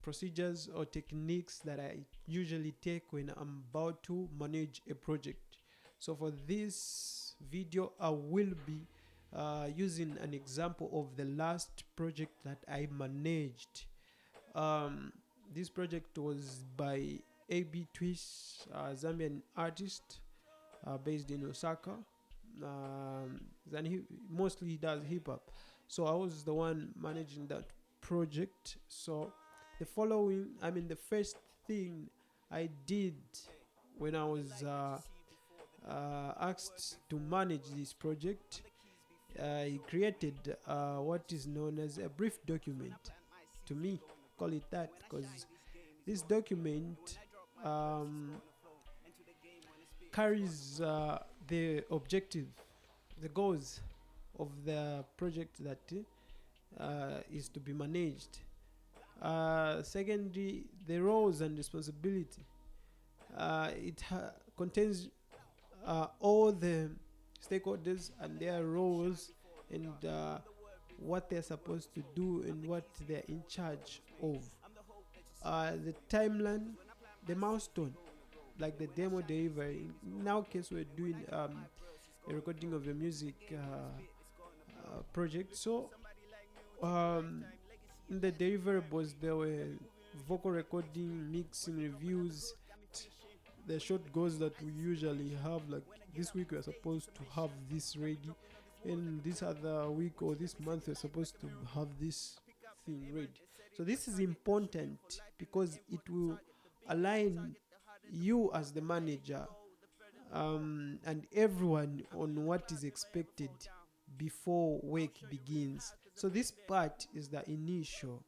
procedures or techniques that I usually take when I'm about to manage a project. So for this video, I will be using an example of the last project that I managed. um, this project was by AB Twist, Zambian artist based in Osaka. And he mostly does hip hop. So I was the one managing that project. So the first thing I did when I was asked to manage this project, I created what is known as a brief document. To me, call it that, because this document um, carries the objective, the goals of the project that is to be managed. Secondly, the roles and responsibility. It contains all the stakeholders and their roles, and what they're supposed to do and what they're in charge of. The timeline, the milestone, like the demo delivery. In our case, we're doing a recording of a music project. So um, in the deliverables, there were vocal recording, mixing, reviews, the short goals that we usually have. Like this week, we're supposed to have this ready, and this other week or this month, we're supposed to have this thing ready. So this is important because it will align you as the manager and everyone on what is expected before work begins. So this part is the initial.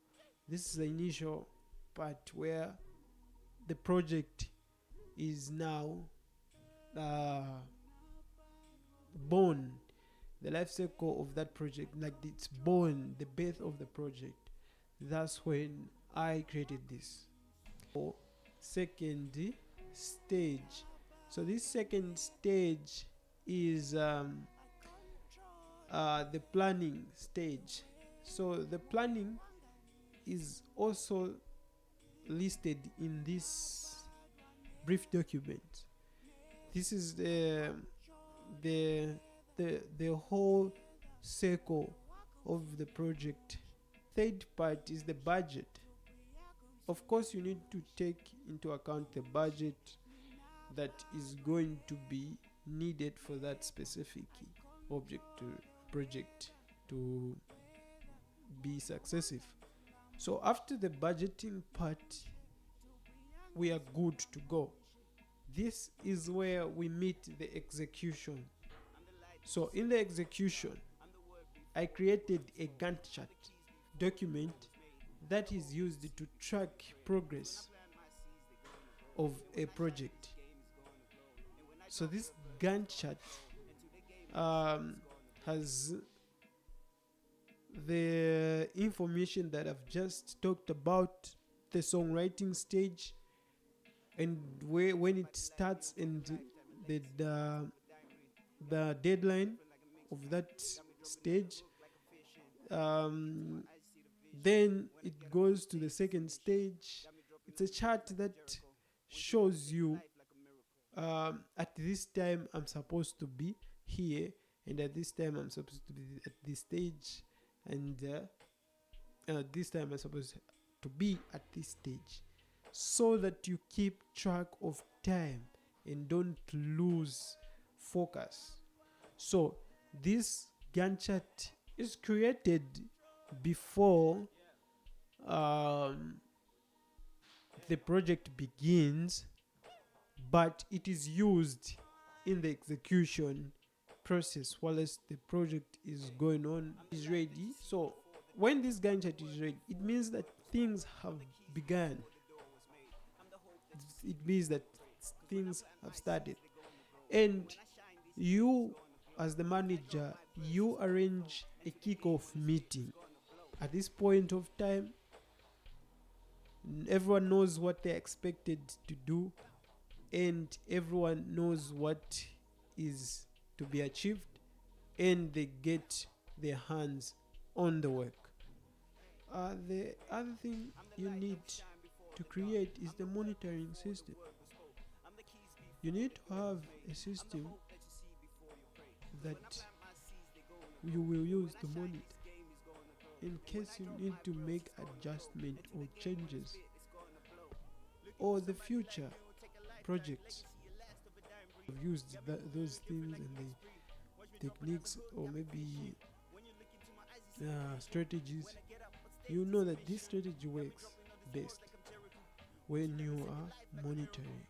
This is the initial part where the project is now uh, born. The life cycle of that project, like it's born, the birth of the project. That's when I created this. For second stage. So this second stage is the planning stage. So the planning is also listed in this brief document. This is the the whole circle of the project. Third part is the budget. Of course, you need to take into account the budget that is going to be needed for that specific object to project to be successful. So after the budgeting part, we are good to go. This is where we meet the execution. So in the execution, I created a Gantt chart document that is used to track progress of a project. So this Gantt chart has the information that I've just talked about, the songwriting stage, and when it starts, and the deadline of that stage. Then it goes to the second stage. It's a chart that shows you at this time I'm supposed to be here, and at this time I'm supposed to be at this stage, and this time I'm supposed to be at this stage, so that you keep track of time and don't lose focus. So this Gantt chart is created before the project begins, but it is used in the execution process whilst the project is going on, is ready. So when this Gantt chart is ready, it means that things have begun. It means that things have started, and you as the manager, you arrange a kick-off meeting. At this point of time, everyone knows what they're expected to do, and everyone knows what is to be achieved, and they get their hands on the work. The other thing you need to create is the monitoring system. You need to have a system that you will use to monitor in case you need to make adjustment or changes, or the future projects have used those things and the techniques, or maybe strategies. You know that this strategy works best when you are monitoring,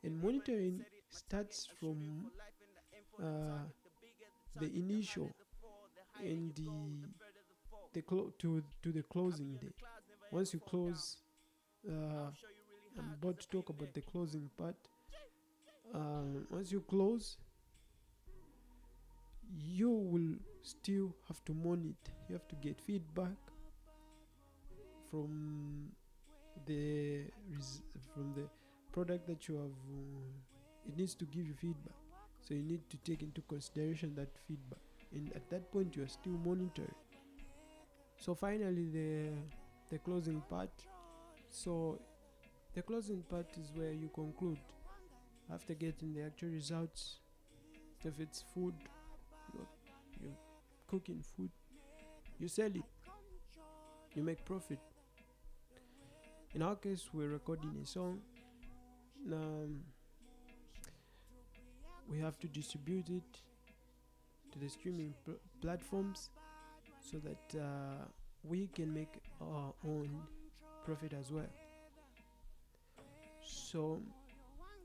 and monitoring starts from the initial and to the closing day. Once you close, I'm about to talk about the closing part. Once you close, you will still have to monitor. You have to get feedback from the product that you have. It needs to give you feedback, so you need to take into consideration that feedback, and at that point you are still monitoring. So finally, the closing part. So the closing part is where you conclude after getting the actual results. If it's food, you're cooking food, you sell it, you make profit. In our case, we're recording a song. We have to distribute it to the streaming platforms so that we can make our own profit as well. So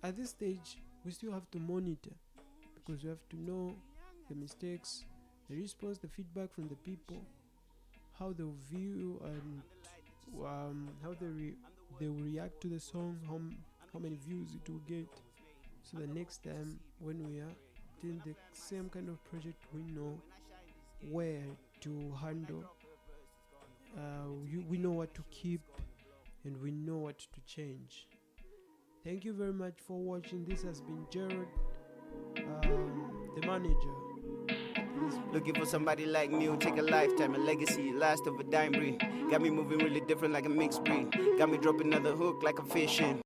at this stage, we still have to monitor, because we have to know the mistakes, the response, the feedback from the people, how they'll view, and how they will react to the song, how many views it will get. So the next time when we are doing the same kind of project, we know where to handle. We know what to keep, and we know what to change. Thank you very much for watching. This has been Gerald, the manager. Looking for somebody like me who take a lifetime, a legacy, last of a dime breed. Got me moving really different like a mixed breed. Got me dropping another hook like I'm fishing.